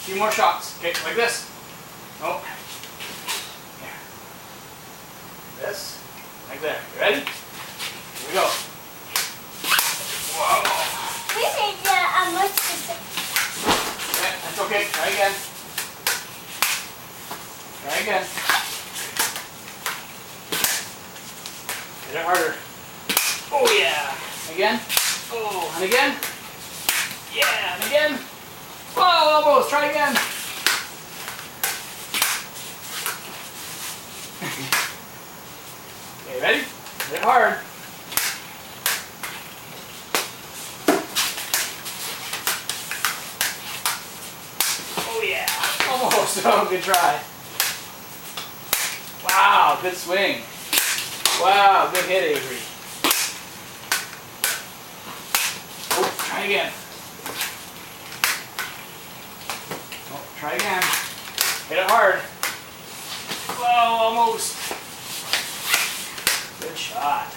few more shots. Okay, like this. Oh. Here. This. Like there. You ready? Here we go. Whoa. This is much. Okay, that's okay. Try again. Try again. Hit it harder. Oh yeah. Again. Oh, and again. Yeah, and again. Whoa, almost. Try again. Okay, ready? Hit it hard. Oh yeah. Almost. Oh, good try. Wow, good swing. Wow, good hit, Avery. Oh, try again. Oh, try again. Hit it hard. Whoa, almost. Good shot.